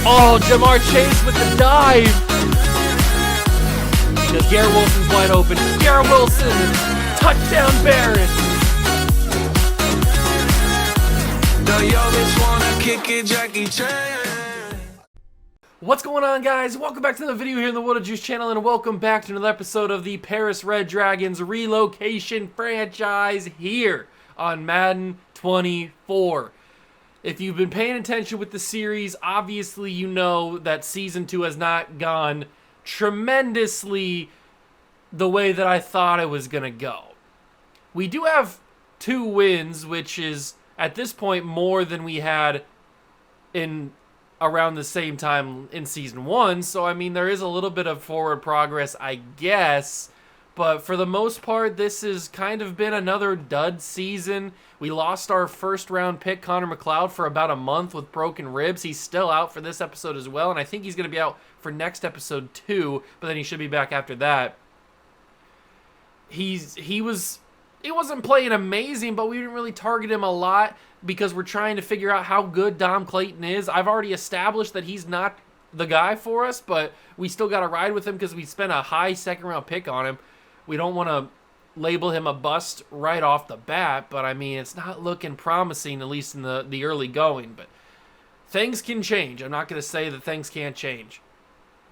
Oh, Jamar Chase with the dive. Because Garrett Wilson's wide open. Garrett Wilson, touchdown Bears. What's going on, guys? Welcome back to the video here in the What a Juice channel, and welcome back to another episode of the Paris Red Dragons Relocation franchise here on Madden 24. If you've been paying attention with the series, obviously you know that Season 2 has not gone tremendously the way that I thought it was going to go. We do have 2 wins, which is, at this point, more than we had in around the same time in Season 1. So, I mean, there is a little bit of forward progress, I guess. But for the most part, this has kind of been another dud season. We lost our first-round pick, Connor McLeod, for about a month with broken ribs. He's still out for this episode as well, and I think he's going to be out for next episode too, but then he should be back after that. He wasn't playing amazing, but we didn't really target him a lot because we're trying to figure out how good Dom Clayton is. I've already established that he's not the guy for us, but we still got to ride with him because we spent a high second-round pick on him. We don't want to label him a bust right off the bat, but I mean, it's not looking promising, at least in the early going. But things can change. I'm not going to say that things can't change.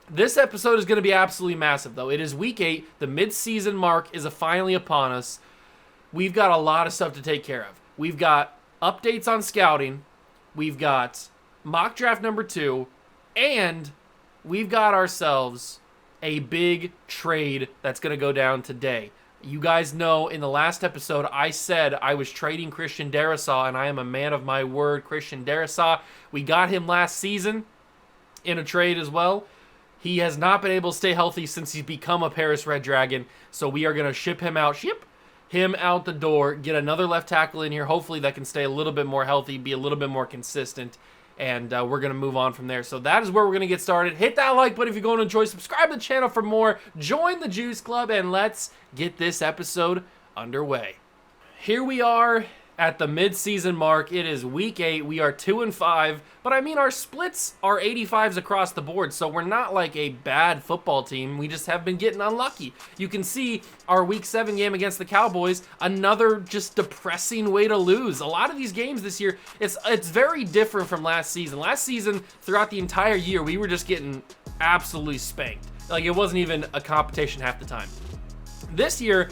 This episode is going to be absolutely massive, though. It is Week 8. The mid-season mark is finally upon us. We've got a lot of stuff to take care of. We've got updates on scouting. We've got mock draft number 2. And we've got ourselves a big trade that's going to go down today. You guys know in the last episode I said I was trading Christian Darrisaw, and I am a man of my word. Christian Darrisaw, we got him last season in a trade as well. He has not been able to stay healthy since he's become a Paris Red Dragon, so we are going to ship him out the door, get another left tackle in here, hopefully that can stay a little bit more healthy, be a little bit more consistent, and we're going to move on from there. So that is where we're going to get started. Hit that like button if you're going to enjoy. Subscribe to the channel for more. Join the Juice Club, and let's get this episode underway. Here we are at the mid-season mark. It is Week 8. We are 2-5, but I mean, our splits are 85s across the board, so we're not like a bad football team. We just have been getting unlucky. You can see our Week 7 game against the Cowboys, another just depressing way to lose. A lot of these games this year, it's very different from last season. Last season, throughout the entire year, we were just getting absolutely spanked. Like, it wasn't even a competition half the time. This year,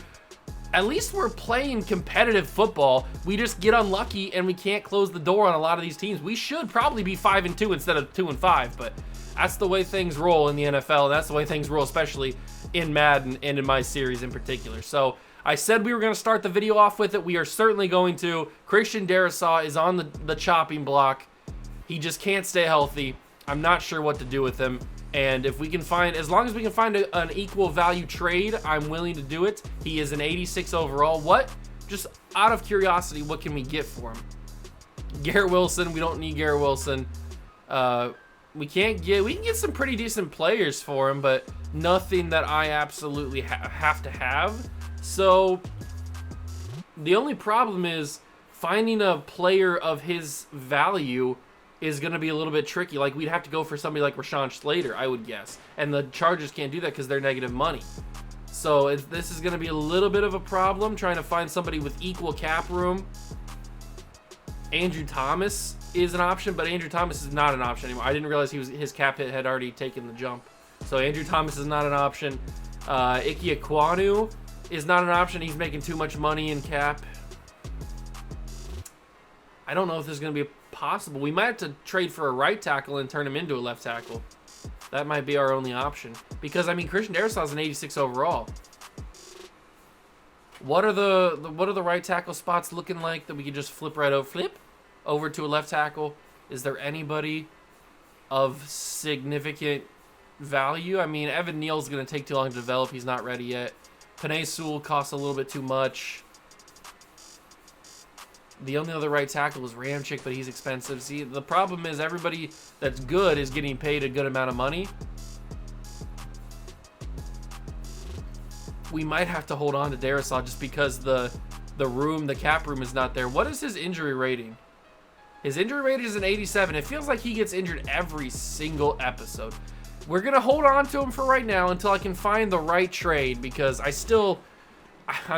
at least we're playing competitive football. We just get unlucky and we can't close the door on a lot of these teams. We should probably be 5-2 instead of 2-5, but that's the way things roll in the NFL, and that's the way things roll, especially in Madden and in my series in particular. So I said we were going to start the video off with it. We are certainly going to. Christian Darrisaw is on the chopping block. He just can't stay healthy. I'm not sure what to do with him. And if we can find, as long as we can find an equal value trade, I'm willing to do it. He is an 86 overall. What? Just out of curiosity, what can we get for him? Garrett Wilson. We don't need Garrett Wilson. We can get some pretty decent players for him, but nothing that I absolutely have to have. So the only problem is finding a player of his value is going to be a little bit tricky. Like, we'd have to go for somebody like Rashawn Slater, I would guess. And the Chargers can't do that because they're negative money. So this is going to be a little bit of a problem, trying to find somebody with equal cap room. Andrew Thomas is an option, but Andrew Thomas is not an option anymore. I didn't realize his cap hit had already taken the jump. So Andrew Thomas is not an option. Ike Ekwonu is not an option. He's making too much money in cap. I don't know if this is going to be possible. We might have to trade for a right tackle and turn him into a left tackle. That might be our only option. Because, I mean, Christian Darrisaw is an 86 overall. What are the right tackle spots looking like that we could just flip over to a left tackle? Is there anybody of significant value? I mean, Evan Neal's going to take too long to develop. He's not ready yet. Penei Sewell costs a little bit too much. The only other right tackle is Ramchick, but he's expensive. See, the problem is everybody that's good is getting paid a good amount of money. We might have to hold on to Darrisaw just because the cap room is not there. What is his injury rating? His injury rate is an 87. It feels like he gets injured every single episode. We're going to hold on to him for right now until I can find the right trade, because I'm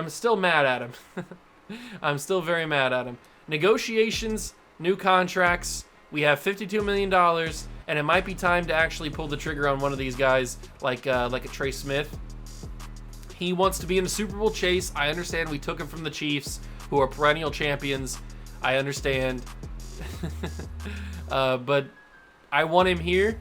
still mad at him. I'm still very mad at him. Negotiations, new contracts. We have $52 million, and it might be time to actually pull the trigger on one of these guys, like a Trey Smith. He wants to be in the Super Bowl chase. I understand we took him from the Chiefs, who are perennial champions. I understand. But I want him here,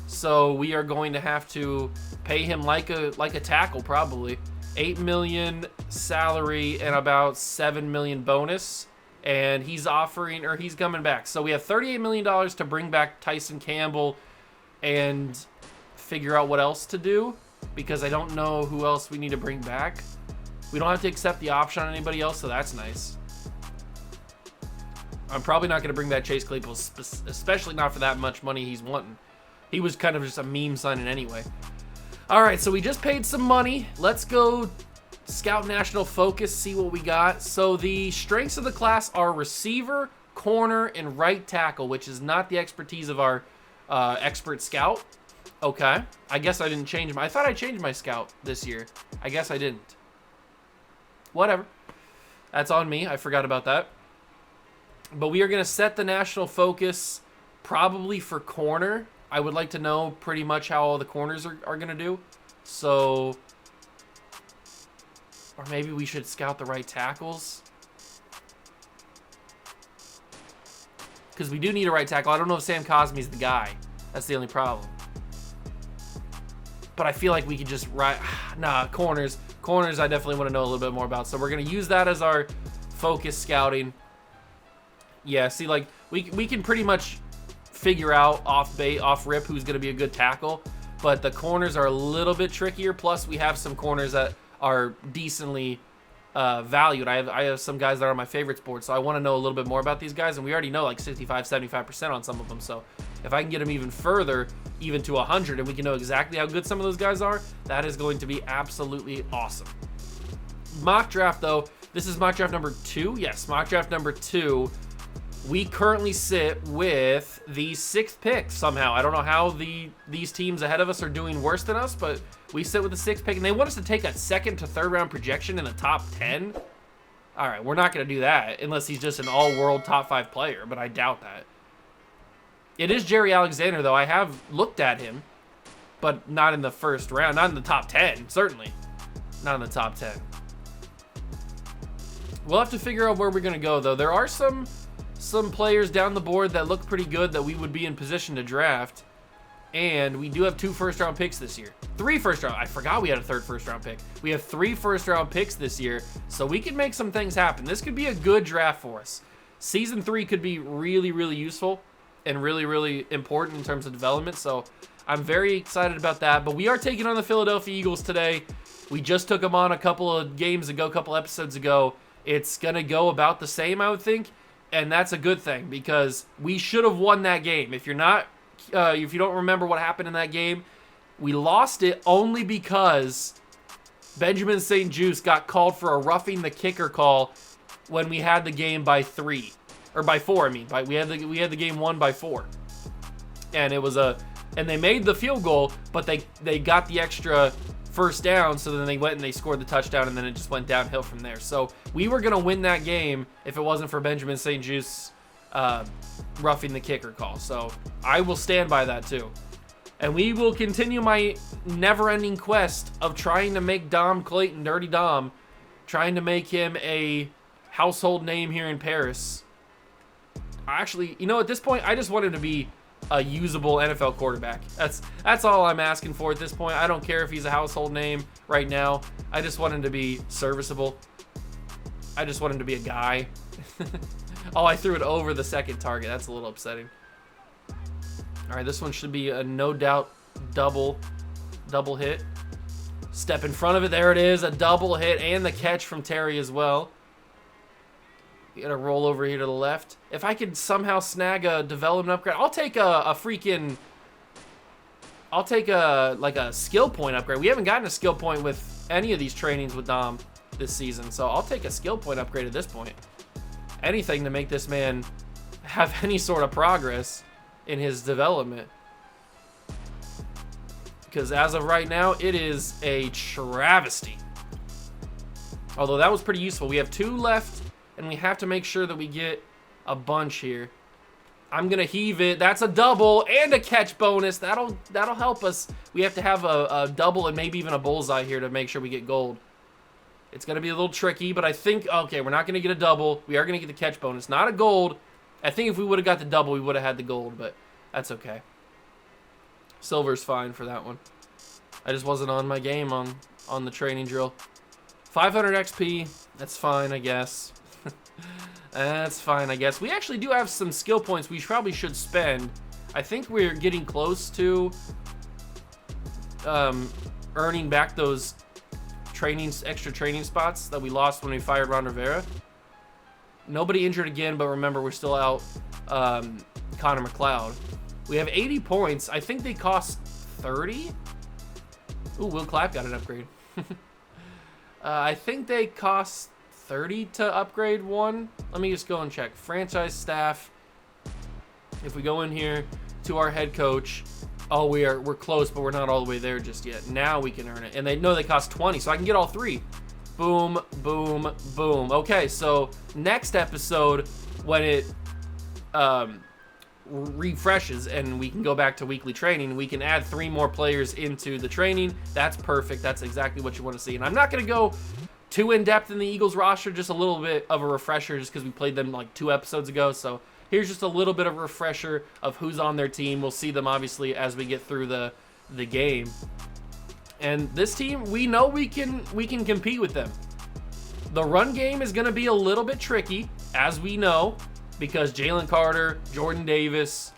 so we are going to have to pay him like a tackle, probably. $8 million salary and about $7 million bonus. And he's coming back. So we have $38 million to bring back Tyson Campbell and figure out what else to do, because I don't know who else we need to bring back. We don't have to accept the option on anybody else, so that's nice. I'm probably not going to bring back Chase Claypool, especially not for that much money he's wanting. He was kind of just a meme signing anyway. All right, so we just paid some money. Let's go scout national focus, see what we got. So the strengths of the class are receiver, corner, and right tackle, which is not the expertise of our expert scout. Okay, I guess I didn't change I thought I changed my scout this year. I guess I didn't. Whatever. That's on me. I forgot about that. But we are going to set the national focus probably for corner. I would like to know pretty much how all the corners are going to do. So, or maybe we should scout the right tackles, because we do need a right tackle. I don't know if Sam Cosmi's the guy. That's the only problem. But I feel like we could just corners. Corners I definitely want to know a little bit more about. So we're going to use that as our focus scouting. Yeah, see, like, we can pretty much figure out off rip who's going to be a good tackle, but the corners are a little bit trickier. Plus, we have some corners that are decently valued. I have some guys that are on my favorites board, so I want to know a little bit more about these guys, and we already know like 65-75% on some of them. So if I can get them even further, even to 100, and we can know exactly how good some of those guys are, that is going to be absolutely awesome. Mock draft, though, this is mock draft number 2. Yes, mock draft number 2. We currently sit with the 6th pick somehow. I don't know how these teams ahead of us are doing worse than us, but we sit with the 6th pick, and they want us to take a 2nd to 3rd round projection in the top 10. All right, we're not going to do that unless he's just an all-world top 5 player, but I doubt that. It is Jerry Alexander, though. I have looked at him, but not in the 1st round. Not in the top 10, certainly. Not in the top 10. We'll have to figure out where we're going to go, though. There are some players down the board that look pretty good that we would be in position to draft. And we do have 2 first-round picks this year. 3 first-round. I forgot we had a 3rd first-round pick. We have 3 first-round picks this year, so we can make some things happen. This could be a good draft for us. Season 3 could be really, really useful and really, really important in terms of development, so I'm very excited about that. But we are taking on the Philadelphia Eagles today. We just took them on a couple of games ago, a couple episodes ago. It's going to go about the same, I would think. And that's a good thing, because we should have won that game. If you don't remember what happened in that game, we lost it only because Benjamin St-Juste got called for a roughing the kicker call when we had the game by 3 or by 4. I mean, we had the game won by 4, and and they made the field goal, but they got the extra first down, so then they went and they scored the touchdown, and then it just went downhill from there. So we were going to win that game if it wasn't for Benjamin St-Juste roughing the kicker call. So I will stand by that too. And we will continue my never-ending quest of trying to make Dom Clayton, Dirty Dom, trying to make him a household name here in Paris. Actually, at this point, I just want him to be a usable NFL quarterback. That's all I'm asking for at this point. I don't care if he's a household name right now. I just want him to be serviceable. I just want him to be a guy. Oh, I threw it over the 2nd target. That's a little upsetting. All right, this one should be a no doubt double hit. Step in front of it. There it is, a double hit and the catch from Terry as well. You gotta roll over here to the left. If I could somehow snag a development upgrade, I'll take a skill point upgrade. We haven't gotten a skill point with any of these trainings with Dom this season, so I'll take a skill point upgrade at this point. Anything to make this man have any sort of progress in his development. Because as of right now, it is a travesty. Although that was pretty useful. We have 2 left, and we have to make sure that we get a bunch here. I'm gonna heave it. That's a double and a catch bonus. That'll help us. We have to have a double and maybe even a bullseye here to make sure we get gold. It's gonna be a little tricky, but I think, okay, we're not gonna get a double. We are gonna get the catch bonus, not a gold. I think if we would have got the double, we would have had the gold, but that's okay. Silver's fine for that one. I just wasn't on my game on the training drill. 500 XP, that's fine, I guess. That's fine, I guess. We actually do have some skill points we probably should spend. I think we're getting close to earning back those extra training spots that we lost when we fired Ron Rivera. Nobody injured again, but remember, we're still out Connor McLeod. We have 80 points. I think they cost 30. Ooh, Will Clapp got an upgrade. I think they cost 30 to upgrade one. Let me just go and check. Franchise staff. If we go in here to our head coach, oh, we're close, but we're not all the way there just yet. Now we can earn it. And they know they cost 20, so I can get all 3. Boom, boom, boom. Okay, so next episode, when it refreshes and we can go back to weekly training, we can add 3 more players into the training. That's perfect. That's exactly what you want to see. And I'm not going to go too in-depth in the Eagles roster, just a little bit of a refresher just because we played them like 2 episodes ago. So here's just a little bit of a refresher of who's on their team. We'll see them obviously as we get through the game. And this team, we know we can compete with them. The run game is going to be a little bit tricky, as we know, because Jalen Carter, Jordan Davis,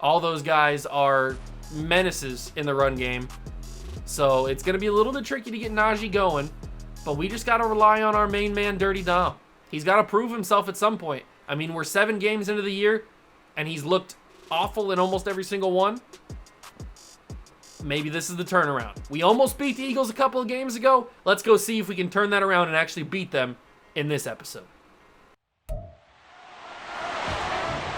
all those guys are menaces in the run game. So it's going to be a little bit tricky to get Najee going, but we just got to rely on our main man, Dirty Dom. He's got to prove himself at some point. I mean, we're 7 games into the year, and he's looked awful in almost every single one. Maybe this is the turnaround. We almost beat the Eagles a couple of games ago. Let's go see if we can turn that around and actually beat them in this episode.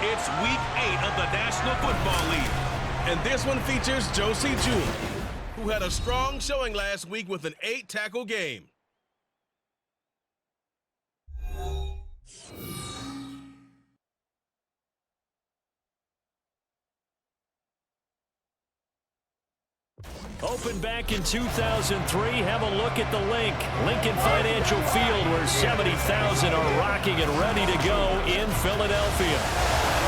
It's week 8 of the National Football League, and this one features Josie Jewell, who had a strong showing last week with an 8-tackle game. Opened back in 2003, have a look at the Lincoln Financial Field, where 70,000 are rocking and ready to go in Philadelphia.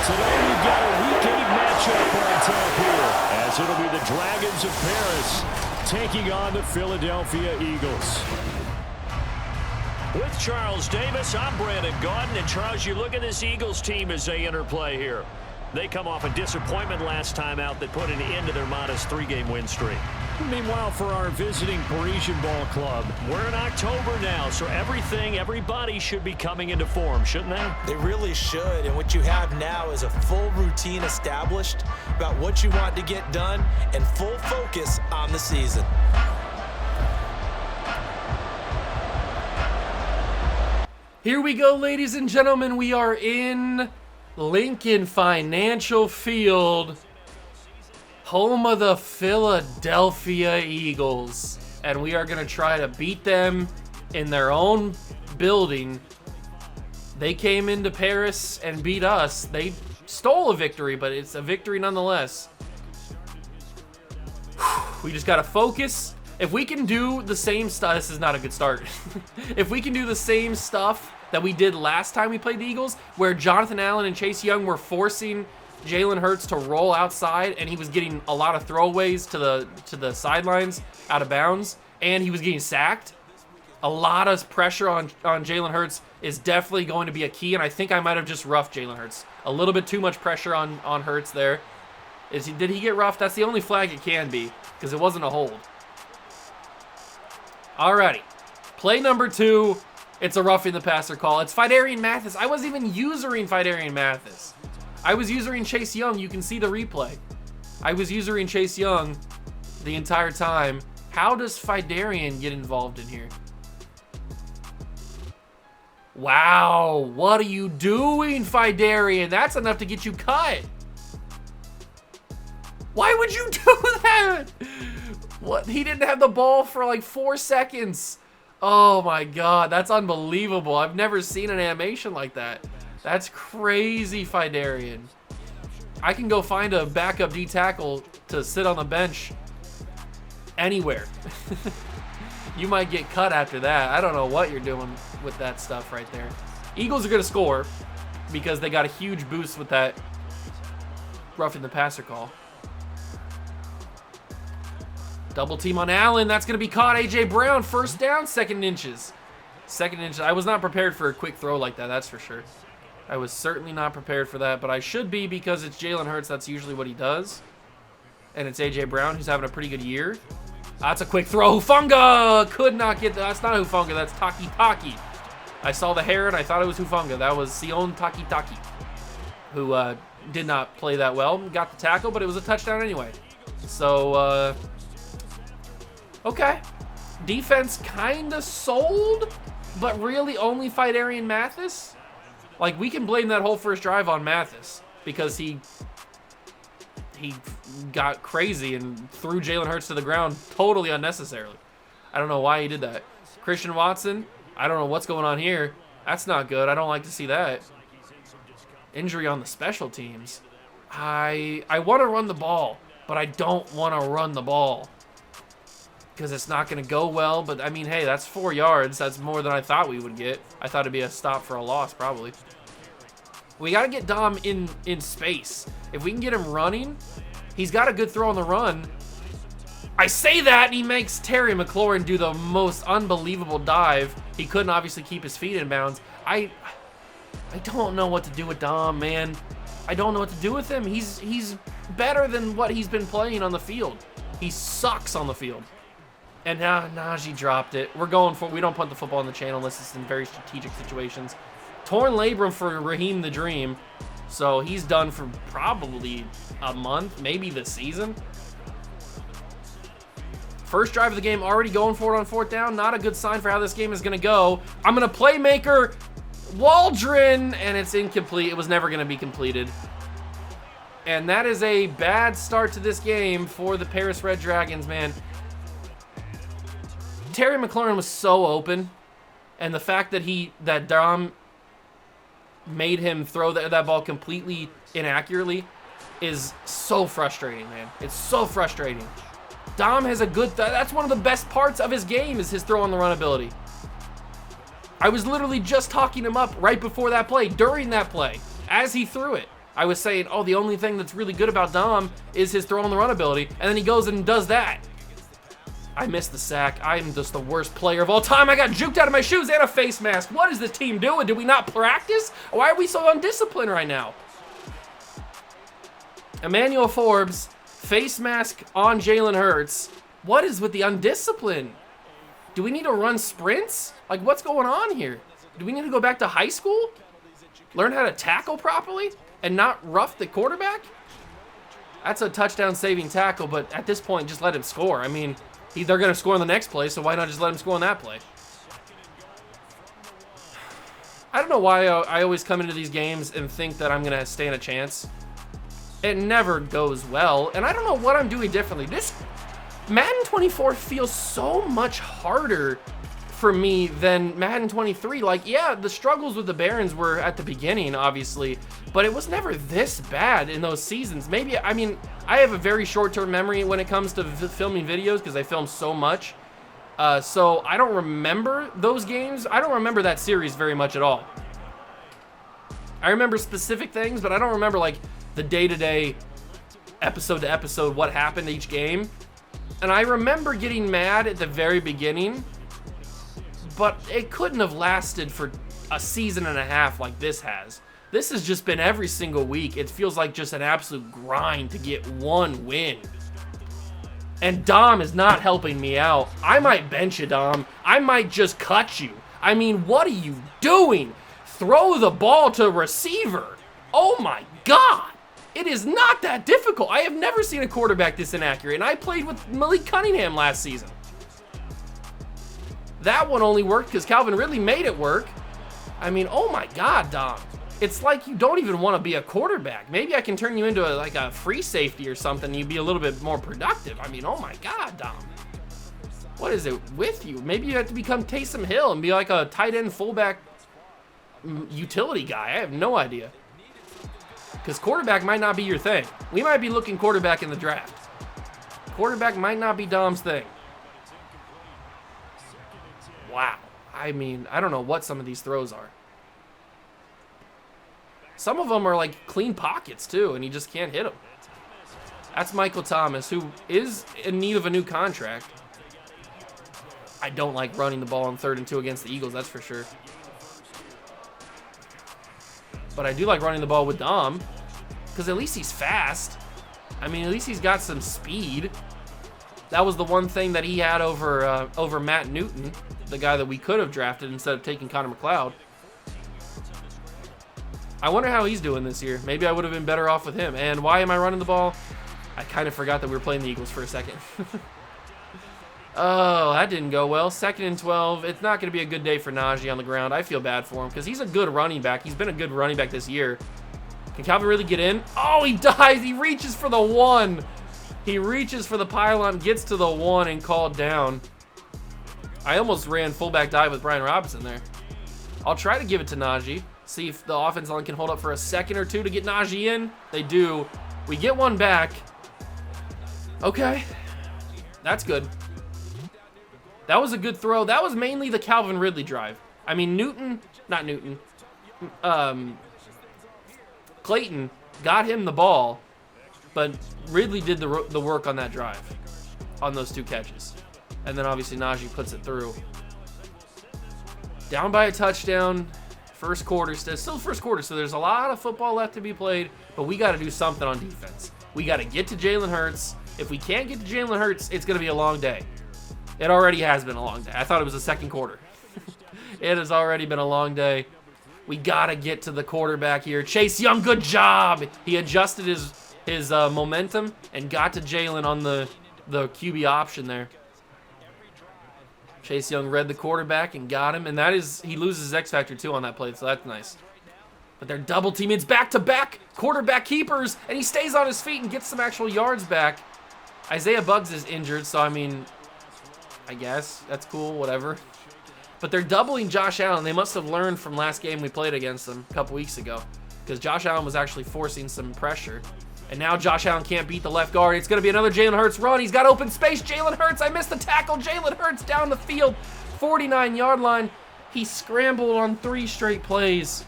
Today we've got a Week 8 matchup on tap here, as it'll be the Dragons of Paris taking on the Philadelphia Eagles. With Charles Davis, I'm Brandon Gaudin, and Charles, you look at this Eagles team as they enter play here. They come off a disappointment last time out that put an end to their modest 3-game win streak. Meanwhile, for our visiting Parisian ball club, we're in October now, so everybody should be coming into form, shouldn't they? They really should, and what you have now is a full routine established about what you want to get done and full focus on the season. Here we go, ladies and gentlemen. We are in Lincoln Financial Field, home of the Philadelphia Eagles, and we are going to try to beat them in their own building. They came into Paris and beat us. They stole a victory, but it's a victory nonetheless. We just got to focus. If we can do the same stuff, this is not a good start. If we can do the same stuff that we did last time we played the Eagles, where Jonathan Allen and Chase Young were forcing Jalen Hurts to roll outside, and he was getting a lot of throwaways to the sidelines out of bounds, and he was getting sacked. A lot of pressure on Jalen Hurts is definitely going to be a key, and I think I might have just roughed Jalen Hurts. A little bit too much pressure on Hurts there. Did he get roughed? That's the only flag it can be, because it wasn't a hold. Alrighty. Play number 2. It's a roughing the passer call. It's Phidarian Mathis. I wasn't even using Phidarian Mathis. I was using Chase Young. You can see the replay. I was using Chase Young the entire time. How does Phidarian get involved in here? Wow, what are you doing, Fidarian? That's enough to get you cut. Why would you do that? What? He didn't have the ball for like 4 seconds. Oh my God, that's unbelievable. I've never seen an animation like that. That's crazy, Fidarian. I can go find a backup D tackle to sit on the bench anywhere. You might get cut after that. I don't know what you're doing with that stuff right there. Eagles are going to score because they got a huge boost with that roughing the passer call. Double team on Allen. That's going to be caught. A.J. Brown, first down, second inches. Second inches. I was not prepared for a quick throw like that, that's for sure. I was certainly not prepared for that, but I should be because it's Jalen Hurts. That's usually what he does. And it's A.J. Brown, who's having a pretty good year. That's a quick throw. Hufanga could not get that. That's not Hufanga. That's Taki Taki. I saw the hair and I thought it was Hufanga. That was Sion Taki Taki, who did not play that well. Got the tackle, but it was a touchdown anyway. So, okay. Defense kind of sold, but really only Fidarian Mathis. Like, we can blame that whole first drive on Mathis because he got crazy and threw Jalen Hurts to the ground totally unnecessarily. I don't know why he did that. Christian Watson, I don't know what's going on here. That's not good. I don't like to see that. Injury on the special teams. I want to run the ball, but I don't want to run the ball because it's not going to go well. But, I mean, hey, that's 4 yards. That's more than I thought we would get. I thought it'd be a stop for a loss probably. We got to get Dom in space. If we can get him running, he's got a good throw on the run. I say that, and he makes Terry McLaurin do the most unbelievable dive. He couldn't obviously keep his feet in bounds. I don't know what to do with Dom, man. I don't know what to do with him. He's better than what he's been playing on the field. He sucks on the field. And now Najee dropped it. We don't put the football on the channel unless it's in very strategic situations. Torn labrum for Raheem the Dream. So he's done for probably a month, maybe the season. First drive of the game already going for it on 4th down. Not a good sign for how this game is going to go. I'm going to playmaker Waldron, and it's incomplete. It was never going to be completed. And that is a bad start to this game for the Paris Red Dragons, man. Terry McLaurin was so open, and the fact that Dom made him throw that ball completely inaccurately is so frustrating, man. It's so frustrating. Dom has a good, that's one of the best parts of his game is his throw on the run ability. I was literally just talking him up right before that play, during that play, as he threw it. I was saying, oh, the only thing that's really good about Dom is his throw on the run ability, and then he goes and does that. I missed the sack. I'm just the worst player of all time. I got juked out of my shoes and a face mask. What is this team doing? Did we not practice? Why are we so undisciplined right now? Emmanuel Forbes, face mask on Jalen Hurts. What is with the undiscipline? Do we need to run sprints? Like, what's going on here? Do we need to go back to high school? Learn how to tackle properly and not rough the quarterback? That's a touchdown-saving tackle, but at this point, just let him score. I mean, they're going to score on the next play, so why not just let him score on that play? I don't know why I always come into these games and think that I'm going to stand a chance. It never goes well, and I don't know what I'm doing differently. This Madden 24 feels so much harder for me than Madden 23. Like, yeah, the struggles with the Barons were at the beginning, obviously, but it was never this bad in those seasons. Maybe, I mean, I have a very short-term memory when it comes to filming videos because I film so much. So I don't remember those games. I don't remember that series very much at all. I remember specific things, but I don't remember, like, the day-to-day, episode-to-episode, what happened each game. And I remember getting mad at the very beginning, but it couldn't have lasted for a season and a half like this has. This has just been every single week. It feels like just an absolute grind to get one win. And Dom is not helping me out. I might bench you, Dom. I might just cut you. I mean, what are you doing? Throw the ball to receiver. Oh my God. It is not that difficult. I have never seen a quarterback this inaccurate, and I played with Malik Cunningham last season. That one only worked because Calvin Ridley made it work. I mean, oh my God, Dom. It's like you don't even want to be a quarterback. Maybe I can turn you into like a free safety or something. You'd be a little bit more productive. I mean, oh my God, Dom. What is it with you? Maybe you have to become Taysom Hill and be like a tight end fullback utility guy. I have no idea. Because quarterback might not be your thing. We might be looking quarterback in the draft. Quarterback might not be Dom's thing. Wow. I mean, I don't know what some of these throws are. Some of them are like clean pockets too, and he just can't hit them. That's Michael Thomas, who is in need of a new contract. I don't like running the ball on 3rd and 2 against the Eagles, that's for sure. But I do like running the ball with Dom, because at least he's fast. I mean, at least he's got some speed. That was the one thing that he had over Matt Newton, the guy that we could have drafted instead of taking Connor McLeod. I wonder how he's doing this year. Maybe I would have been better off with him. And why am I running the ball? I kind of forgot that we were playing the Eagles for a second. Oh, that didn't go well. 2nd and 12. It's not going to be a good day for Najee on the ground. I feel bad for him because he's a good running back. He's been a good running back this year. Can Calvin really get in? Oh, he dies. He reaches for the 1. He reaches for the pylon, gets to the 1, and called down. I almost ran fullback dive with Brian Robinson there. I'll try to give it to Najee. See if the offense line can hold up for a second or two to get Najee in. They do. We get one back. Okay. That's good. That was a good throw. That was mainly the Calvin Ridley drive. I mean, Clayton got him the ball, but Ridley did the work on that drive, on those 2 catches. And then obviously Najee puts it through. Down by a touchdown. First quarter, still first quarter, so there's a lot of football left to be played, but we got to do something on defense. We got to get to Jalen Hurts. If we can't get to Jalen Hurts, it's going to be a long day. It already has been a long day. I thought it was the 2nd quarter. It has already been a long day. We got to get to the quarterback here. Chase Young, good job. He adjusted his momentum and got to Jalen on the QB option there. Chase Young read the quarterback and got him, and he loses X Factor too on that play, so that's nice. But they're double teaming. It's back-to-back quarterback keepers, and he stays on his feet and gets some actual yards back. Isaiah Buggs is injured, so I mean, I guess that's cool, whatever. But they're doubling Josh Allen. They must have learned from last game we played against them a couple weeks ago, because Josh Allen was actually forcing some pressure. And now Josh Allen can't beat the left guard. It's going to be another Jalen Hurts run. He's got open space. Jalen Hurts, I missed the tackle. Jalen Hurts down the field, 49-yard line. He scrambled on 3 straight plays,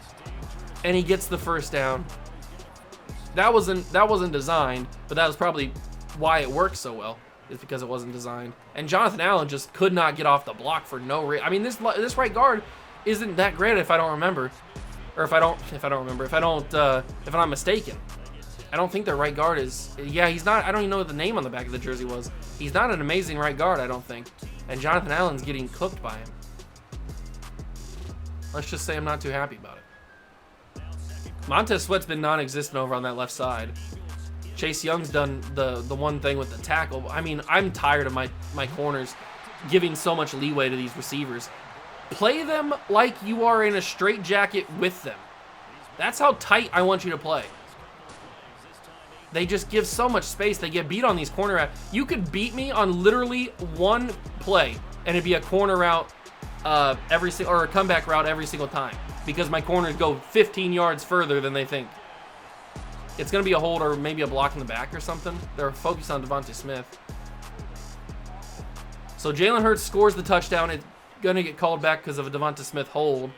and he gets the first down. That wasn't designed, but that was probably why it worked so well, is because it wasn't designed. And Jonathan Allen just could not get off the block for no reason. I mean, this right guard isn't that great if I don't remember, or if I'm not mistaken. I don't think their right guard is. Yeah, he's not. I don't even know what the name on the back of the jersey was. He's not an amazing right guard, I don't think. And Jonathan Allen's getting cooked by him. Let's just say I'm not too happy about it. Montez Sweat's been non-existent over on that left side. Chase Young's done the one thing with the tackle. I mean, I'm tired of my corners giving so much leeway to these receivers. Play them like you are in a straitjacket with them. That's how tight I want you to play. They just give so much space. They get beat on these corner routes. You could beat me on literally one play, and it'd be a corner route or a comeback route every single time, because my corners go 15 yards further than they think. It's going to be a hold or maybe a block in the back or something. They're focused on Devontae Smith. So Jalen Hurts scores the touchdown. It's going to get called back because of a Devontae Smith hold.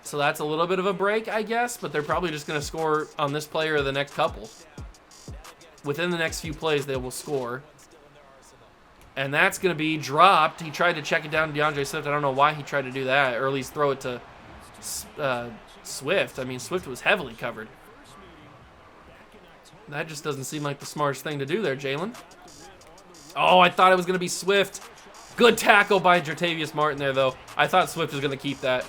So that's a little bit of a break, I guess, but they're probably just going to score on this play or the next couple. Within the next few plays, they will score. And that's going to be dropped. He tried to check it down to DeAndre Swift. I don't know why he tried to do that, or at least throw it to Swift. I mean, Swift was heavily covered. That just doesn't seem like the smartest thing to do there, Jalen. Oh, I thought it was going to be Swift. Good tackle by Jartavius Martin there, though. I thought Swift was going to keep that.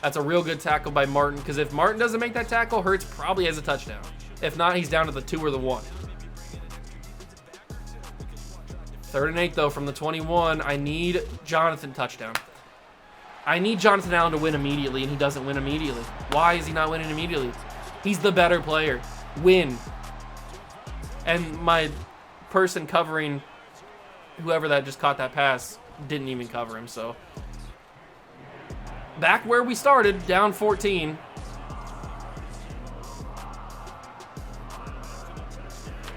That's a real good tackle by Martin, because if Martin doesn't make that tackle, Hurts probably has a touchdown. If not, he's down to the 2 or the 1. 3rd and 8, though, from the 21. I need Jonathan touchdown. I need Jonathan Allen to win immediately, and he doesn't win immediately. Why is he not winning immediately? He's the better player. Win. And my person covering whoever that just caught that pass didn't even cover him, so. Back where we started, down 14.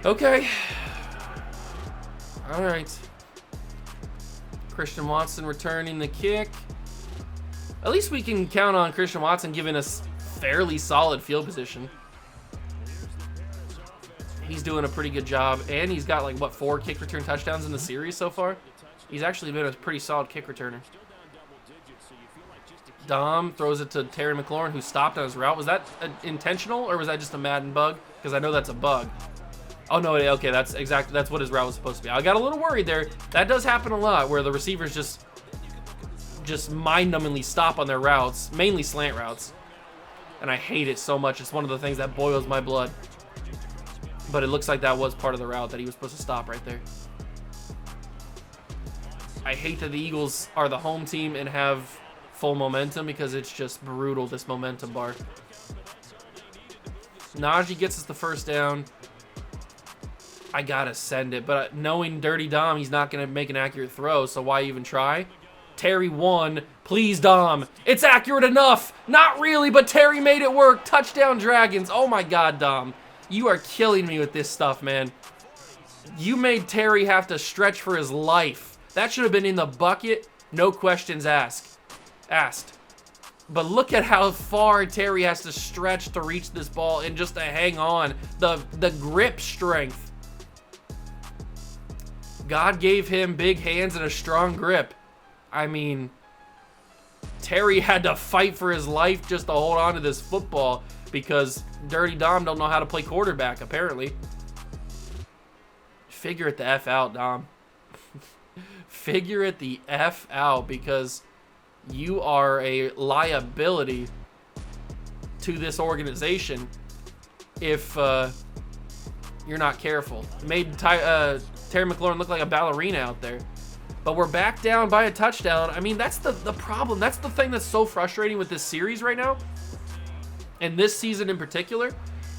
Okay. All right. Christian Watson returning the kick. At least we can count on Christian Watson giving us fairly solid field position. He's doing a pretty good job, and he's got like, what, 4 kick return touchdowns in the series so far? He's actually been a pretty solid kick returner. Dom throws it to Terry McLaurin, who stopped on his route. Was that intentional, or was that just a Madden bug? Because I know that's a bug. Oh, no, okay, that's what his route was supposed to be. I got a little worried there. That does happen a lot, where the receivers just mind-numbingly stop on their routes, mainly slant routes. And I hate it so much. It's one of the things that boils my blood. But it looks like that was part of the route that he was supposed to stop right there. I hate that the Eagles are the home team and have full momentum, because it's just brutal, this momentum bar. Najee gets us the first down. I gotta send it, but knowing Dirty Dom, he's not gonna make an accurate throw, so why even try? Terry won. Please, Dom. It's accurate enough. Not really, but Terry made it work. Touchdown, Dragons. Oh my God, Dom. You are killing me with this stuff, man. You made Terry have to stretch for his life. That should have been in the bucket. No questions asked. But look at how far Terry has to stretch to reach this ball and just to hang on. The grip strength. God gave him big hands and a strong grip. I mean, Terry had to fight for his life just to hold on to this football, because Dirty Dom don't know how to play quarterback, apparently. Figure it the F out, Dom. Figure it the F out, because you are a liability to this organization if you're not careful. Made Terry McLaurin look like a ballerina out there. But we're back down by a touchdown. I mean, that's the problem. That's the thing that's so frustrating with this series right now. And this season in particular,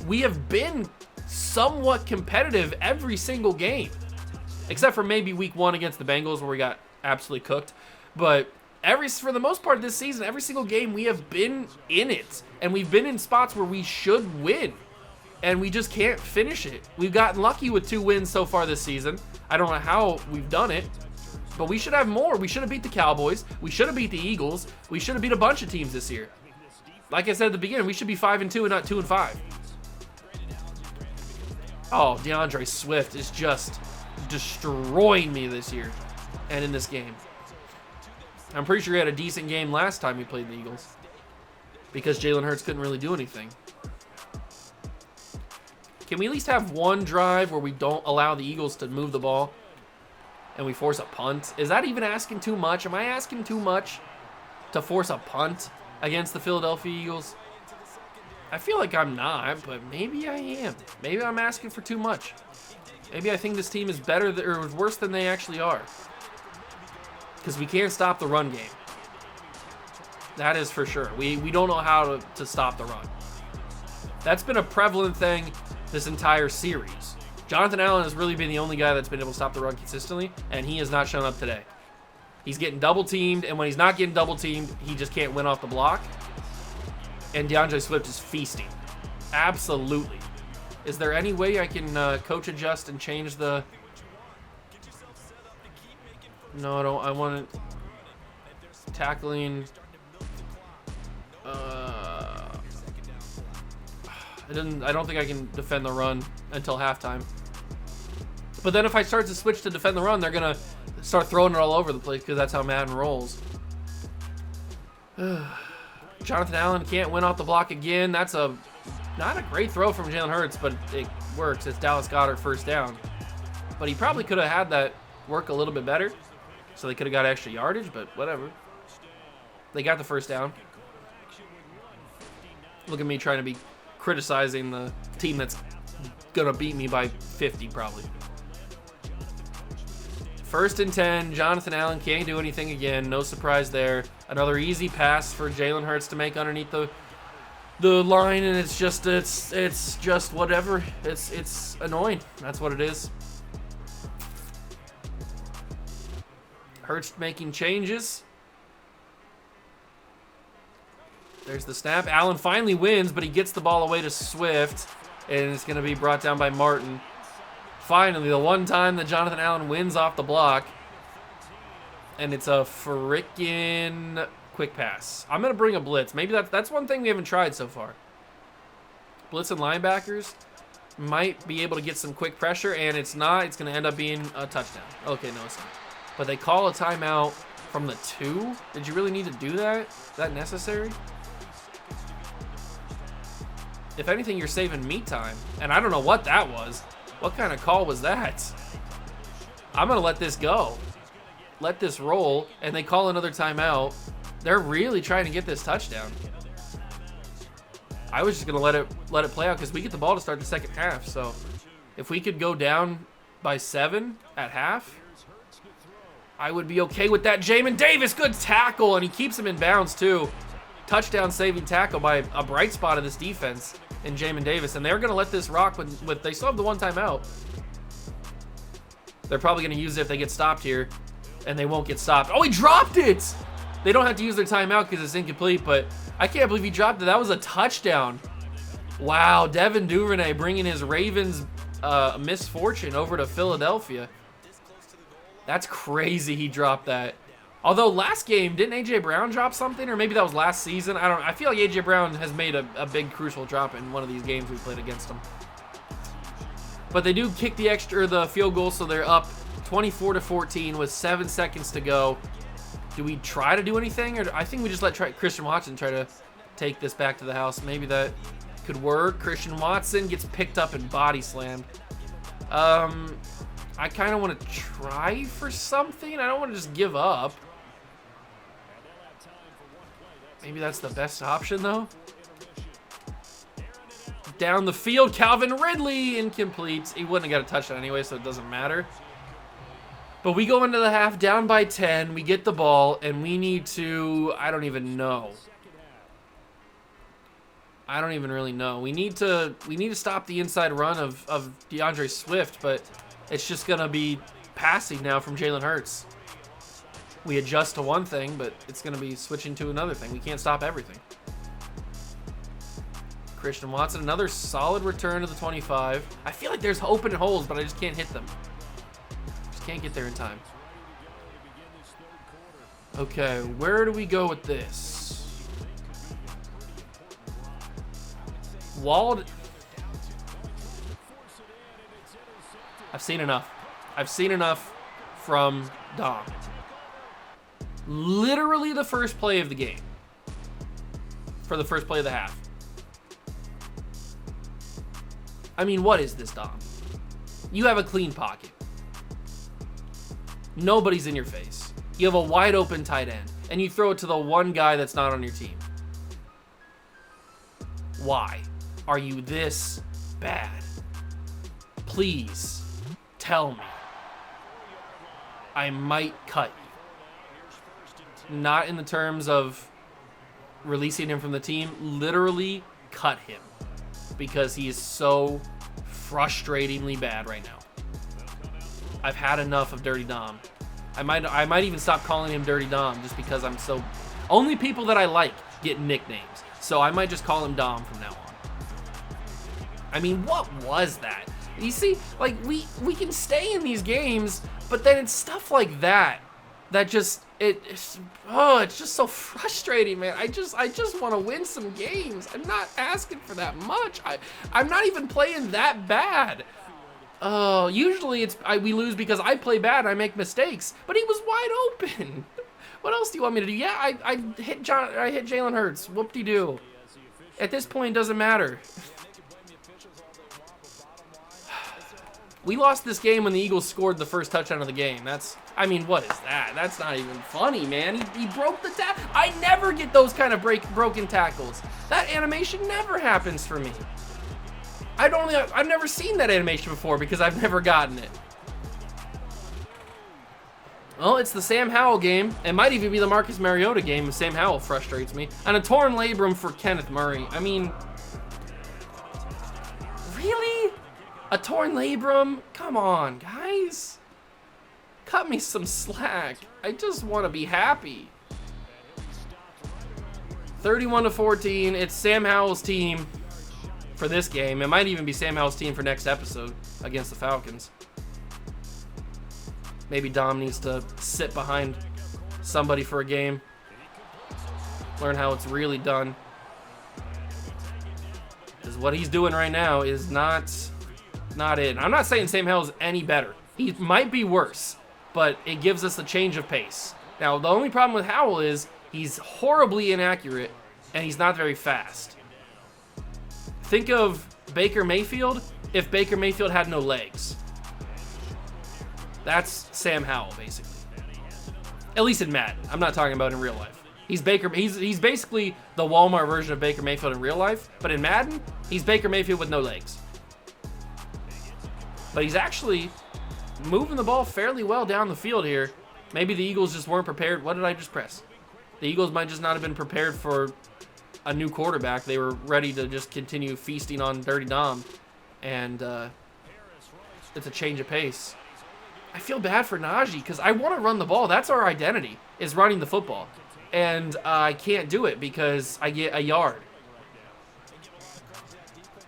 we have been somewhat competitive every single game. Except for maybe week 1 against the Bengals, where we got absolutely cooked. But for the most part of this season, every single game we have been in it. And we've been in spots where we should win. And we just can't finish it. We've gotten lucky with 2 wins so far this season. I don't know how we've done it. But we should have more. We should have beat the Cowboys. We should have beat the Eagles. We should have beat a bunch of teams this year. Like I said at the beginning, we should be 5-2 and not 2-5. Oh, DeAndre Swift is just destroying me this year and in this game. I'm pretty sure he had a decent game last time he played the Eagles, because Jalen Hurts couldn't really do anything. Can we at least have one drive where we don't allow the Eagles to move the ball and we force a punt? Is that even asking too much? Am I asking too much to force a punt against the Philadelphia Eagles? I feel like I'm not, but maybe I am. Maybe I'm asking for too much. Maybe I think this team is better or worse than they actually are, because we can't stop the run game. That is for sure. We don't know how to stop the run. That's been a prevalent thing this entire series. Jonathan Allen has really been the only guy that's been able to stop the run consistently, and he has not shown up today. He's getting double-teamed, and when he's not getting double-teamed, he just can't win off the block. And DeAndre Swift is feasting. Absolutely. Is there any way I can coach adjust and change the... No, I don't. I want it tackling... I don't think I can defend the run until halftime. But then if I start to switch to defend the run, they're going to start throwing it all over the place, because that's how Madden rolls. Jonathan Allen can't win off the block again. That's not a great throw from Jalen Hurts, but it works. It's Dallas Goedert first down. But he probably could have had that work a little bit better, so they could have got extra yardage, but whatever. They got the first down. Look at me trying to be criticizing the team that's going to beat me by 50 probably. 1st and 10. Jonathan Allen can't do anything again. No surprise there. Another easy pass for Jalen Hurts to make underneath the line, and it's just whatever. It's annoying. That's what it is. Hurts making changes. There's the snap. Allen finally wins, but he gets the ball away to Swift, and it's going to be brought down by Martin. Finally, the one time that Jonathan Allen wins off the block, and it's a freaking quick pass. I'm going to bring a blitz. Maybe that's one thing we haven't tried so far. Blitz and linebackers might be able to get some quick pressure, and it's not. It's going to end up being a touchdown. Okay, no, it's not. But they call a timeout from the 2? Did you really need to do that? Is that necessary? If anything, you're saving me time. And I don't know what that was. What kind of call was that? I'm going to let this go. Let this roll, and they call another timeout. They're really trying to get this touchdown. I was just going to let it play out because we get the ball to start the second half. So if we could go down by 7 at half, I would be okay with that. Jamin Davis, good tackle, and he keeps him in bounds too. Touchdown saving tackle by a bright spot of this defense in Jamin Davis, and they're going to let this rock with they still have the one timeout. They're probably going to use it if they get stopped here, and they won't get stopped. Oh, he dropped it! They don't have to use their timeout because it's incomplete, but I can't believe he dropped it. That was a touchdown. Wow, Devin Duvernay bringing his Ravens misfortune over to Philadelphia. That's crazy he dropped that. Although last game, didn't A.J. Brown drop something? Or maybe that was last season. I feel like A.J. Brown has made a big crucial drop in one of these games we played against him. But they do kick the field goal, so they're up 24-14 with 7 seconds to go. Do we try to do anything? Or I think we just let Christian Watson try to take this back to the house. Maybe that could work. Christian Watson gets picked up and body slammed. I kind of want to try for something. I don't want to just give up. Maybe that's the best option, though. Down the field, Calvin Ridley, incomplete. He wouldn't have got a touchdown anyway, so it doesn't matter. But we go into the half down by 10. We get the ball, and we need to, I don't even know. I don't even really know. We need to stop the inside run of DeAndre Swift, but it's just going to be passing now from Jalen Hurts. We adjust to one thing, but it's going to be switching to another thing. We can't stop everything. Christian Watson, another solid return to the 25. I feel like there's open holes, but I just can't hit them. Just can't get there in time. Okay, where do we go with this? Walled. I've seen enough. I've seen enough from Dom. Literally the first play of the game. For the first play of the half. I mean, what is this, Dom? You have a clean pocket. Nobody's in your face. You have a wide open tight end. And you throw it to the one guy that's not on your team. Why are you this bad? Please tell me. I might cut you. Not in the terms of releasing him from the team. Literally cut him. Because he is so frustratingly bad right now. I've had enough of Dirty Dom. I might even stop calling him Dirty Dom just because I'm so... Only people that I like get nicknames. So I might just call him Dom from now on. I mean, what was that? You see, like, we can stay in these games, but then it's stuff like that just... It's just so frustrating, man. I just want to win some games. I'm not asking for that much. I'm not even playing that bad. Usually we lose because I play bad and I make mistakes. But he was wide open. What else do you want me to do? Yeah, I hit Jalen Hurts. Whoop-de-doo. At this point, it doesn't matter. We lost this game when the Eagles scored the first touchdown of the game. I mean, what is that? That's not even funny, man. He broke the tackle. I never get those kind of broken tackles. That animation never happens for me. I've never seen that animation before because I've never gotten it. Well, it's the Sam Howell game. It might even be the Marcus Mariota game. Sam Howell frustrates me. And a torn labrum for Kenneth Murray. I mean, really? A torn labrum? Come on, guys. Cut me some slack. I just want to be happy. 31-14. It's Sam Howell's team for this game. It might even be Sam Howell's team for next episode against the Falcons. Maybe Dom needs to sit behind somebody for a game. Learn how it's really done. Because what he's doing right now is not it. I'm not saying Sam Howell's any better. He might be worse, but it gives us a change of pace. Now, the only problem with Howell is he's horribly inaccurate, and he's not very fast. Think of Baker Mayfield if Baker Mayfield had no legs. That's Sam Howell, basically. At least in Madden. I'm not talking about in real life. He's basically the Walmart version of Baker Mayfield in real life, but in Madden, he's Baker Mayfield with no legs. But he's actually moving the ball fairly well down the field here. Maybe the Eagles just weren't prepared. What did I just press? The Eagles might just not have been prepared for a new quarterback. They were ready to just continue feasting on Dirty Dom. And it's a change of pace. I feel bad for Najee because I want to run the ball. That's our identity, is running the football. And I can't do it because I get a yard.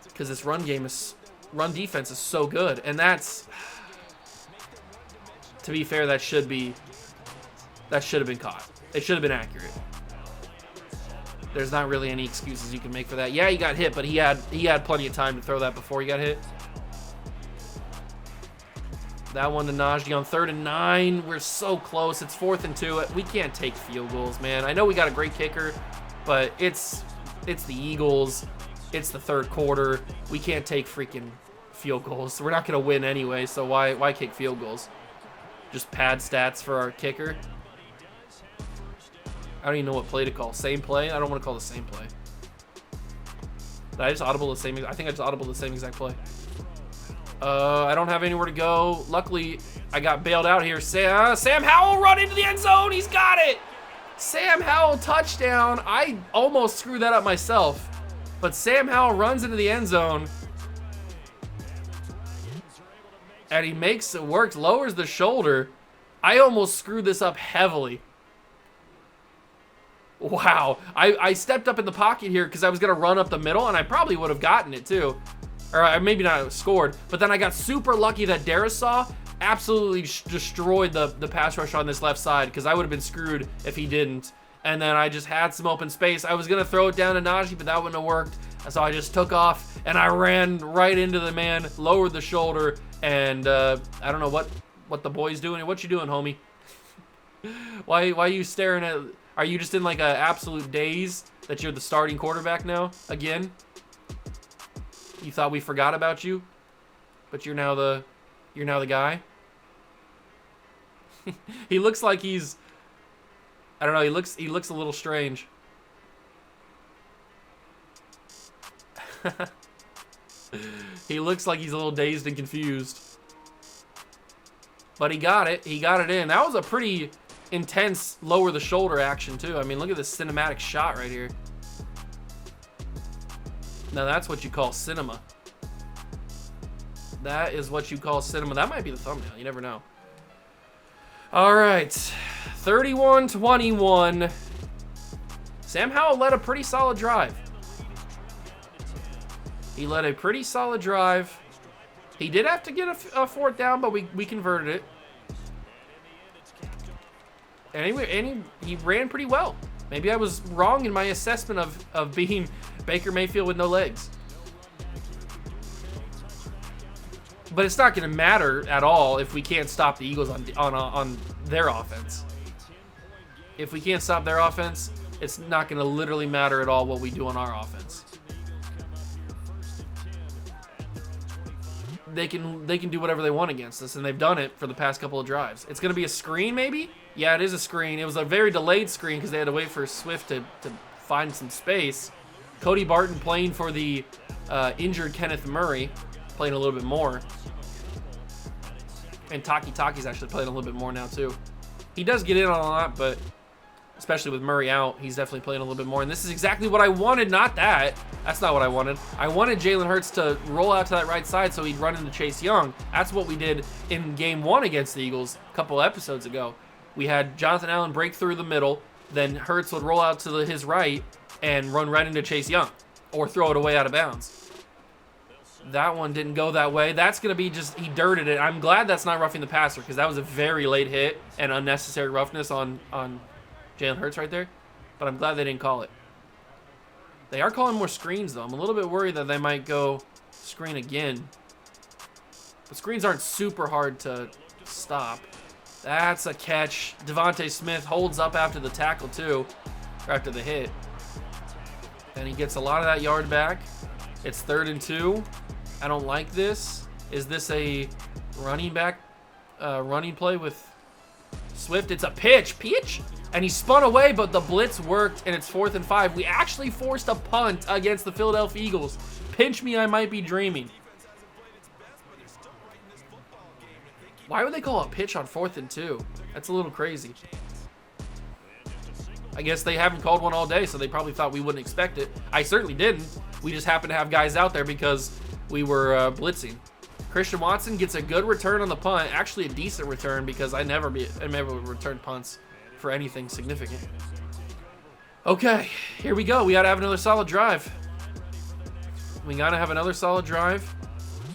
Because this run defense is so good. And that's, to be fair, that should have been caught. It should have been accurate. There's not really any excuses you can make for that. Yeah, he got hit, but he had plenty of time to throw that before he got hit. That one to Najee on 3rd and 9. We're so close. It's 4th and 2. We can't take field goals, man. I know we got a great kicker, but it's the Eagles. It's the 3rd quarter. We can't take freaking field goals. We're not going to win anyway, so why kick field goals? Just pad stats for our kicker. I don't even know what play to call. Same play? I don't want to call the same play. Did I just audible the same? I think I just audible the same exact play. I don't have anywhere to go. Luckily, I got bailed out here. Sam Howell run into the end zone. He's got it. Sam Howell touchdown. I almost screwed that up myself. But Sam Howell runs into the end zone. And he makes it work. Lowers the shoulder. I almost screwed this up heavily. Wow. I stepped up in the pocket here because I was going to run up the middle, and I probably would have gotten it too. Or maybe not scored, but then I got super lucky that Darisaw absolutely destroyed the pass rush on this left side because I would have been screwed if he didn't. And then I just had some open space. I was going to throw it down to Najee, but that wouldn't have worked. So I just took off, and I ran right into the man, lowered the shoulder, and I don't know what the boy's doing. What you doing, homie? Why are you staring at... Are you just in like an absolute daze that you're the starting quarterback now again? You thought we forgot about you, but you're now the guy. He looks like he's, I don't know, he looks a little strange. He looks like he's a little dazed and confused. But he got it in. That was a pretty intense lower the shoulder action too. I mean, look at this cinematic shot right here. Now that's what you call cinema. That is what you call cinema. That might be the thumbnail. You never know. All right. 31-21. Sam Howell led a pretty solid drive. He led a pretty solid drive. He did have to get a 4th down, but we converted it. And he ran pretty well. Maybe I was wrong in my assessment of being Baker Mayfield with no legs. But it's not going to matter at all if we can't stop the Eagles on their offense. If we can't stop their offense, it's not going to literally matter at all what we do on our offense. They can do whatever they want against us, and they've done it for the past couple of drives. It's going to be a screen, maybe? Yeah, it is a screen. It was a very delayed screen because they had to wait for Swift to find some space. Cody Barton playing for the injured Kenneth Murray, playing a little bit more. And Taki's actually playing a little bit more now, too. He does get in on a lot, but especially with Murray out, he's definitely playing a little bit more. And this is exactly what I wanted, not that. That's not what I wanted. I wanted Jalen Hurts to roll out to that right side so he'd run into Chase Young. That's what we did in game 1 against the Eagles a couple episodes ago. We had Jonathan Allen break through the middle, then Hurts would roll out to his right and run right into Chase Young or throw it away out of bounds. That one didn't go that way. That's going to be just, he dirted it. I'm glad that's not roughing the passer because that was a very late hit and unnecessary roughness on Jalen Hurts right there, but I'm glad they didn't call it. They are calling more screens, though. I'm a little bit worried that they might go screen again. The screens aren't super hard to stop. That's a catch. Devontae Smith holds up after the tackle, too, or after the hit. And he gets a lot of that yard back. It's 3rd and 2. I don't like this. Is this a running play with Swift? It's a pitch. And he spun away, but the blitz worked, and it's 4th and 5. We actually forced a punt against the Philadelphia Eagles. Pinch me, I might be dreaming. Why would they call a pitch on 4th and 2? That's a little crazy. I guess they haven't called one all day, so they probably thought we wouldn't expect it. I certainly didn't. We just happened to have guys out there because we were blitzing. Christian Watson gets a good return on the punt. Actually, a decent return because I never return punts for anything significant. Okay, here we go. We gotta have another solid drive.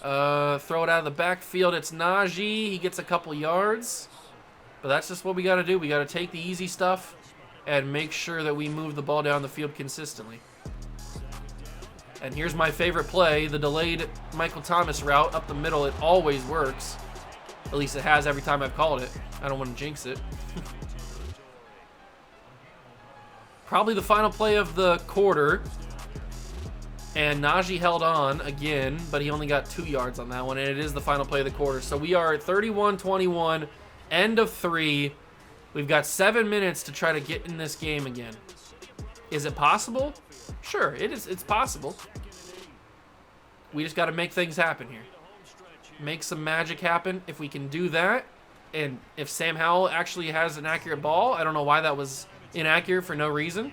Throw it out of the backfield. It's Najee. He gets a couple yards. But that's just what we gotta do. We gotta take the easy stuff and make sure that we move the ball down the field consistently. And here's my favorite play, the delayed Michael Thomas route up the middle. It always works. At least it has every time I've called it. I don't want to jinx it. Probably the final play of the quarter. And Najee held on again, but he only got 2 yards on that one, and it is the final play of the quarter. So we are at 31-21, end of 3. We've got 7 minutes to try to get in this game again. Is it possible? Sure, it is. It's possible. We just got to make things happen here. Make some magic happen. If we can do that, and if Sam Howell actually has an accurate ball, I don't know why that was inaccurate for no reason.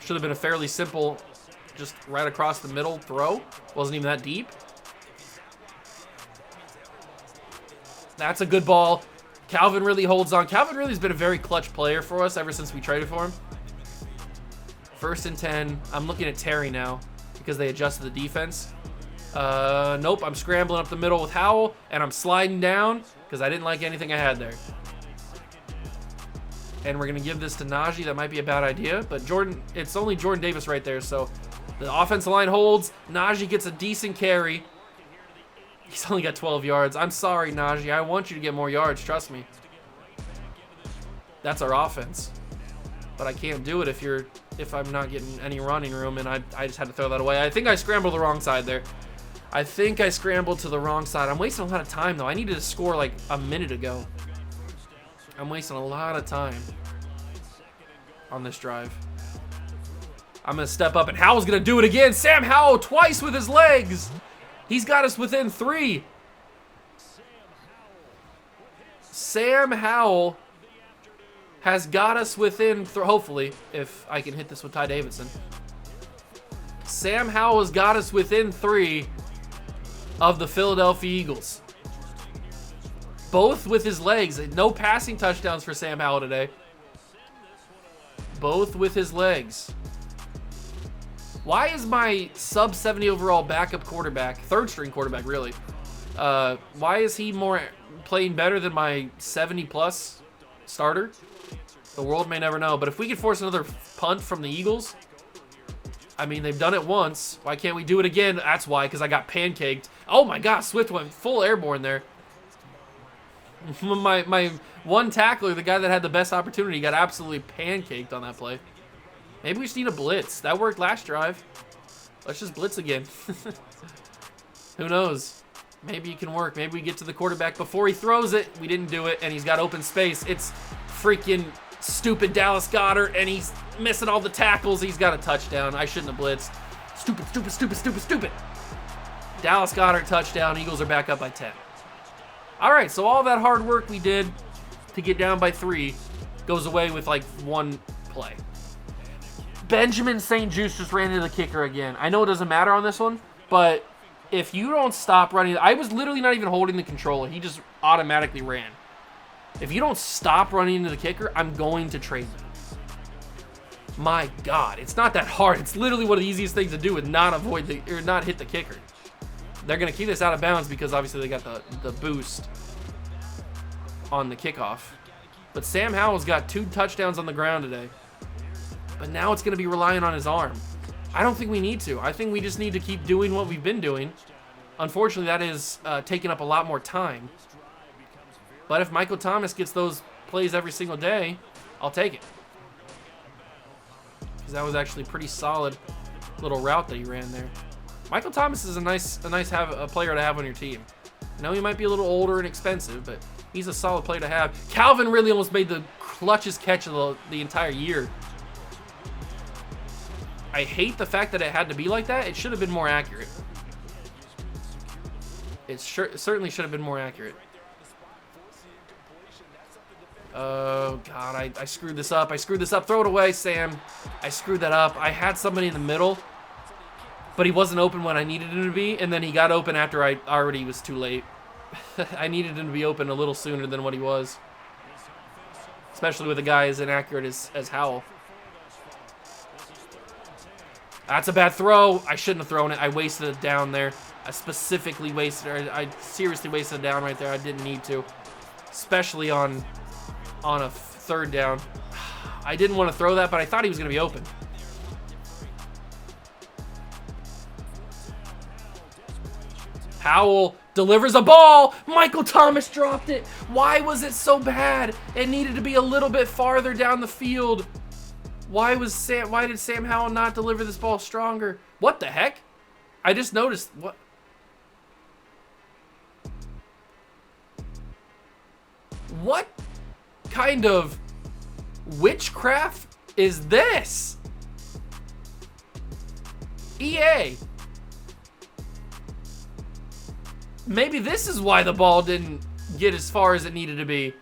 Should have been a fairly simple, just right across the middle throw. Wasn't even that deep. That's a good ball. Calvin Ridley holds on. Calvin Ridley's been a very clutch player for us ever since we traded for him. 1st and 10. I'm looking at Terry now because they adjusted the defense. Nope, I'm scrambling up the middle with Howell, and I'm sliding down because I didn't like anything I had there. And we're going to give this to Najee. That might be a bad idea, but it's only Jordan Davis right there, so the offensive line holds. Najee gets a decent carry. He's only got 12 yards. I'm sorry, Najee. I want you to get more yards. Trust me. That's our offense. But I can't do it if I'm not getting any running room, and I just had to throw that away. I think I scrambled the wrong side there. I think I scrambled to the wrong side. I'm wasting a lot of time, though. I needed to score like a minute ago. I'm wasting a lot of time on this drive. I'm going to step up, and Howell's going to do it again. Sam Howell twice with his legs. He's got us within 3. Sam Howell has got us within, hopefully, if I can hit this with Ty Davidson. Sam Howell has got us within 3 of the Philadelphia Eagles. Both with his legs. No passing touchdowns for Sam Howell today. Both with his legs. Why is my sub 70 overall backup quarterback, 3rd string quarterback really, why is he playing better than my 70 plus starter? The world may never know, but if we could force another punt from the Eagles, I mean, they've done it once. Why can't we do it again? That's why, because I got pancaked. Oh my gosh, Swift went full airborne there. My one tackler, the guy that had the best opportunity, got absolutely pancaked on that play. Maybe we just need a blitz. That worked last drive. Let's just blitz again. Who knows? Maybe it can work. Maybe we get to the quarterback before he throws it. We didn't do it, and he's got open space. It's freaking stupid Dallas Goedert, and he's missing all the tackles. He's got a touchdown. I shouldn't have blitzed. Stupid, stupid, stupid, stupid, stupid. Dallas Goedert touchdown. Eagles are back up by 10. All right, so all that hard work we did, to get down by 3 goes away with like 1 play. Benjamin St. Juste just ran into the kicker again. I know it doesn't matter on this one, but if you don't stop running, I was literally not even holding the controller. He just automatically ran. If you don't stop running into the kicker, I'm going to trade you. My God, it's not that hard. It's literally one of the easiest things to do is not hit the kicker. They're gonna keep this out of bounds because obviously they got the boost on the kickoff. But Sam Howell's got 2 touchdowns on the ground today. But now it's gonna be relying on his arm. I don't think we need to. I think we just need to keep doing what we've been doing. Unfortunately, that is taking up a lot more time. But if Michael Thomas gets those plays every single day, I'll take it. Because that was actually a pretty solid little route that he ran there. Michael Thomas is a nice player to have on your team. I know he might be a little older and expensive, but he's a solid player to have. Calvin really almost made the clutchest catch of the entire year. I hate the fact that it had to be like that. It should have been more accurate. It certainly should have been more accurate. Oh, God, I screwed this up. I screwed this up. Throw it away, Sam. I screwed that up. I had somebody in the middle, but he wasn't open when I needed him to be, and then he got open after I already was too late. I needed him to be open a little sooner than what he was, especially with a guy as inaccurate as Howell. That's a bad throw. I shouldn't have thrown it. I wasted it down there. I specifically wasted it. I seriously wasted it down right there. I didn't need to, especially on a 3rd down. I didn't want to throw that, but I thought he was going to be open. Howell delivers a ball. Michael Thomas dropped it. Why was it so bad? It needed to be a little bit farther down the field. Why did Sam Howell not deliver this ball stronger? What the heck? I just noticed. What kind of witchcraft is this? EA. Maybe this is why the ball didn't get as far as it needed to be.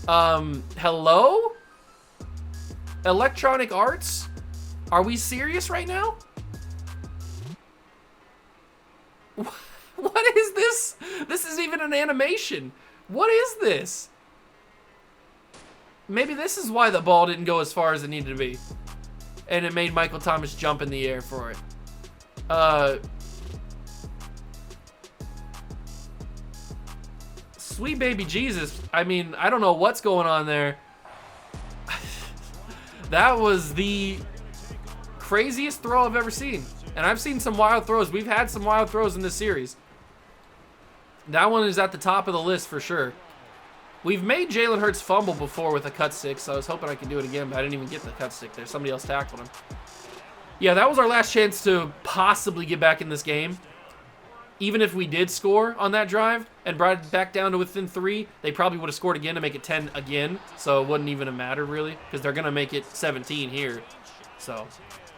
Hello? Electronic Arts? Are we serious right now? What is this? This isn't even an animation. What is this? Maybe this is why the ball didn't go as far as it needed to be. And it made Michael Thomas jump in the air for it. Sweet baby Jesus. I mean, I don't know what's going on there. That was the craziest throw I've ever seen. And I've seen some wild throws. We've had some wild throws in this series. That one is at the top of the list for sure. We've made Jalen Hurts fumble before with a cut stick, so I was hoping I could do it again, but I didn't even get the cut stick there. Somebody else tackled him. Yeah, that was our last chance to possibly get back in this game. Even if we did score on that drive and brought it back down to within 3, they probably would have scored again to make it 10 again. So it wouldn't even have mattered, really, because they're going to make it 17 here. So,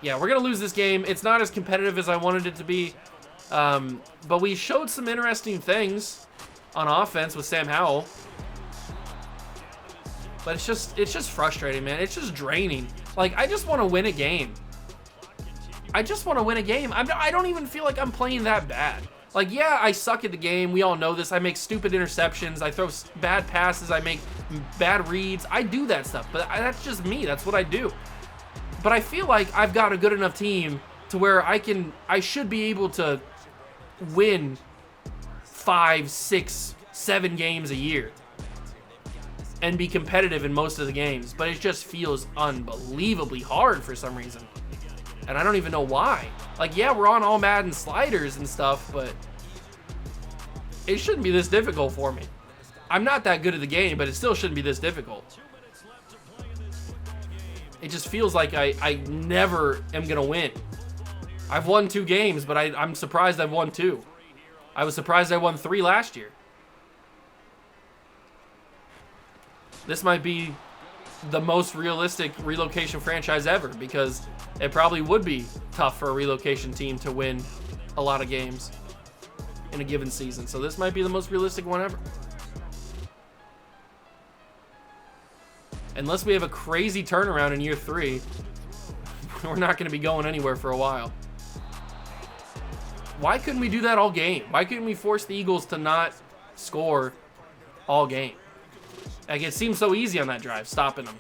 yeah, we're going to lose this game. It's not as competitive as I wanted it to be. But we showed some interesting things on offense with Sam Howell. But it's just frustrating, man. It's just draining. Like, I just want to win a game. I just want to win a game. I don't even feel like I'm playing that bad. Like, yeah, I suck at the game. We all know this. I make stupid interceptions. I throw bad passes. I make bad reads. I do that stuff, but that's just me. That's what I do. But I feel like I've got a good enough team to where I should be able to win 5, 6, 7 games a year and be competitive in most of the games. But it just feels unbelievably hard for some reason. And I don't even know why. Like, yeah, we're on all Madden sliders and stuff, but it shouldn't be this difficult for me. I'm not that good at the game, but it still shouldn't be this difficult. It just feels like I never am going to win. I've won 2 games, but I'm surprised I've won 2. I was surprised I won 3 last year. This might be the most realistic relocation franchise ever, because it probably would be tough for a relocation team to win a lot of games in a given season. So this might be the most realistic one ever. Unless we have a crazy turnaround in year 3, we're not going to be going anywhere for a while. Why couldn't we do that all game? Why couldn't we force the Eagles to not score all game? Like, it seemed so easy on that drive, stopping them.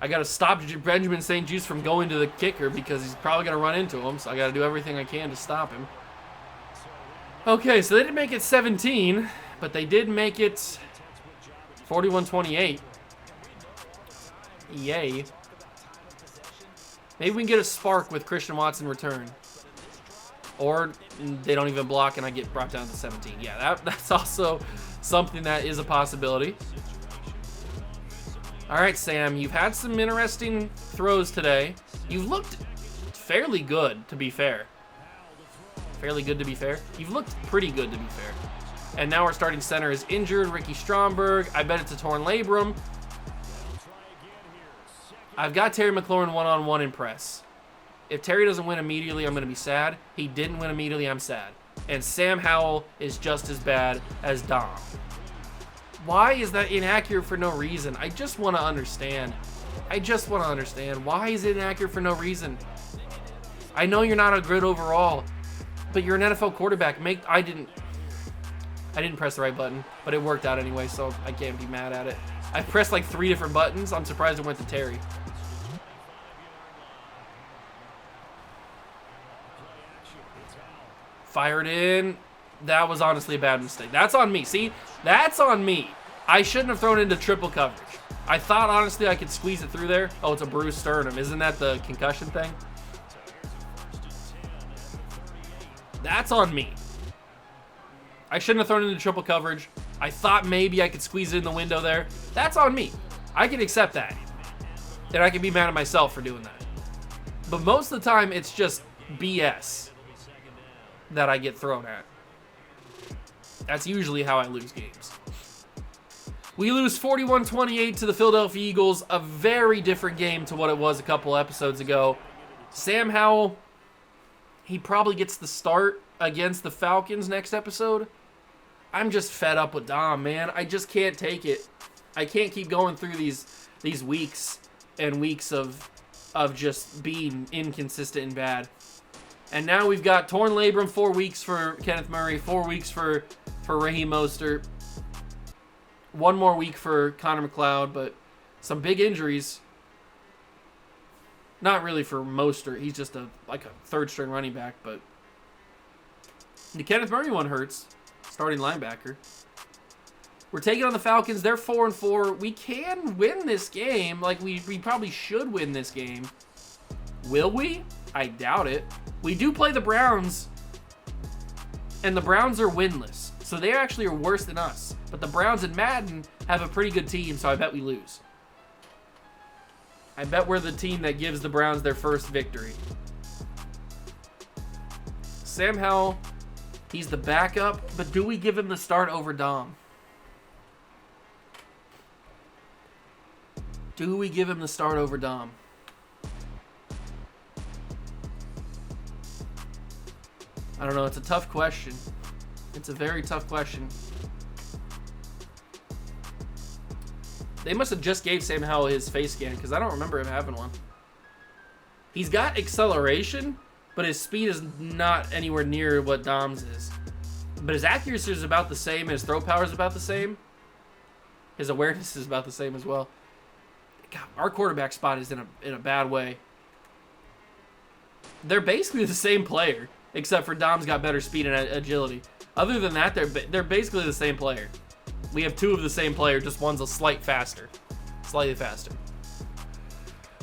I got to stop Benjamin St. Juste from going to the kicker because he's probably going to run into him, so I got to do everything I can to stop him. Okay, so they didn't make it 17, but they did make it 41-28. Yay. Maybe we can get a spark with Christian Watson return. Or they don't even block and I get brought down to 17. Yeah, that's also something that is a possibility. All right, Sam, you've had some interesting throws today. You've looked fairly good, to be fair. Fairly good, to be fair. You've looked pretty good, to be fair. And now our starting center is injured, Ricky Stromberg. I bet it's a torn labrum. I've got Terry McLaurin one-on-one in press. If Terry doesn't win immediately, I'm going to be sad. He didn't win immediately, I'm sad. And Sam Howell is just as bad as Dom. Why is that inaccurate for no reason? I just want to understand. I just want to understand. Why is it inaccurate for no reason? I know you're not a good overall, but you're an NFL quarterback. I didn't press the right button, but it worked out anyway, so I can't be mad at it. I pressed like 3 different buttons. I'm surprised it went to Terry. Fired in. That was honestly a bad mistake. That's on me. See? That's on me. I shouldn't have thrown into triple coverage. I thought, honestly, I could squeeze it through there. Oh, it's a bruised sternum. Isn't that the concussion thing? That's on me. I shouldn't have thrown into triple coverage. I thought maybe I could squeeze it in the window there. That's on me. I can accept that. And I can be mad at myself for doing that. But most of the time, it's just BS that I get thrown at. That's usually how I lose games. We lose 41-28 to the Philadelphia Eagles, a very different game to what it was a couple episodes ago. Sam Howell, he probably gets the start against the Falcons next episode. I'm just fed up with Dom, man. I just can't take it. I can't keep going through these weeks and weeks of just being inconsistent and bad. And now we've got torn labrum, 4 weeks for Kenneth Murray, 4 weeks for Raheem Mostert. 1 more week for Connor McLeod, but some big injuries. Not really for Mostert. He's just like a third-string running back, but the Kenneth Murray one hurts. Starting linebacker. We're taking on the Falcons. They're 4-4. We can win this game. Like, we probably should win this game. Will we? I doubt it. We do play the Browns, and the Browns are winless. So they actually are worse than us. But the Browns in Madden have a pretty good team, so I bet we lose. I bet we're the team that gives the Browns their first victory. Sam Howell, he's the backup, but do we give him the start over Dom? Do we give him the start over Dom? I don't know. It's a tough question. It's a very tough question. They must have just gave Sam Howell his face scan because I don't remember him having one. He's got acceleration, but his speed is not anywhere near what Dom's is. But his accuracy is about the same. His throw power is about the same. His awareness is about the same as well. God, our quarterback spot is in a bad way. They're basically the same player, except for Dom's got better speed and agility. Other than that, they're basically the same player. We have 2 of the same player, just one's a slightly faster.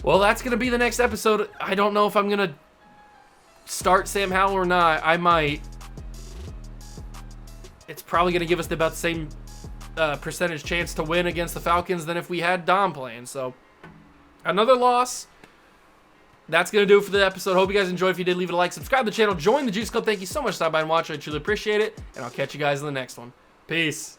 Well, that's going to be the next episode. I don't know if I'm going to start Sam Howell or not. I might. It's probably going to give us about the same percentage chance to win against the Falcons than if we had Dom playing. So, another loss. That's going to do it for the episode. Hope you guys enjoyed. If you did, leave it a like. Subscribe to the channel. Join the Juice Club. Thank you so much for stopping by and watching. I truly appreciate it. And I'll catch you guys in the next one. Peace.